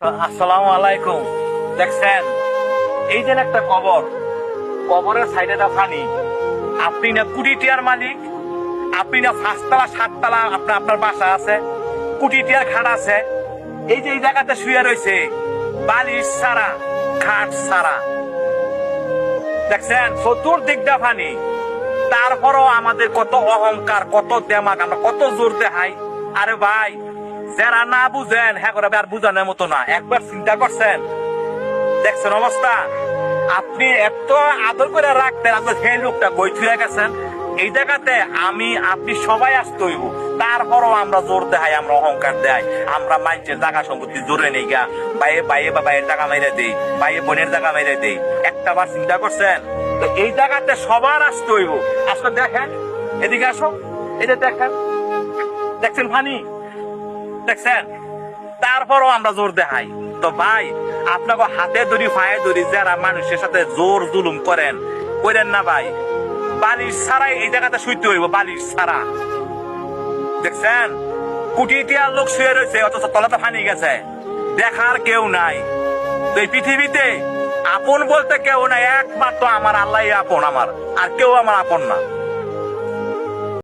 আসসালামু আলাইকুম। দেখছেন এই যে একটা কবর, কবরের সাইডে পানি। আপনি না কোটি টিয়ার মালিক, আপনি না পাঁচতলা সাততলা আপনার আপনার বাসা আছে, কোটি টিয়ার খাট আছে। এই যে এই জায়গাতে শুয়ে রয়েছে বালিশ ছাড়া, খাট ছাড়া। দেখছেন চতুর্দিক দিয়ে পানি। তারপরও আমাদের কত অহংকার, কত দেমাগ, আমরা কত জোর দেখাই। আরে ভাই, যারা না বুঝেন হ্যাঁ করে আর বুঝানোর মতো না। একবার চিন্তা করছেন, দেখছেন অবস্থা। আপনি এত আদর করে রাখতেন, আপনার সেই লোকটা বই থুয়ে গেছেন। এই জায়গাতে আমি আপনি সবাই আসতে হইব। তারপরও আমরা জোর দেখাই, আমরা অহংকার দেয়, আমরা মাইন্সের জায়গা সম্পত্তি জোরে নেই গা। বাইয়ে বাইয়ে বা বাইয়ের জায়গা মেরে দেই, বাইয়ে বোনের জায়গা মেরে দেই। একটা বার চিন্তা করছেন? তো এই জায়গাতে সবার আসতে হইব। আসলে দেখেন, এদিকে আসো, এটা দেখেন, দেখছেন পানি, দেখছেন। তারপরও আমরা জোর দেখাই। তো ভাই, আপনাকে হাতে ধরি পায়ে ধরি যারা মানুষের সাথে জোর জুলুম করেন, করেন না ভাই। বালিশ ছাড়াই এই জায়গাতে শুইতে হইব, বালিশ ছাড়া। দেখছেন কোটি টিয়ার লোক শুয়ে রয়েছে, অথচ তলাতে পানি গেছে, দেখার কেউ নাই। তো এই পৃথিবীতে আপন বলতে কেউ নাই, একমাত্র আমার আল্লাহ আপন, আমার আর কেউ আমার আপন না।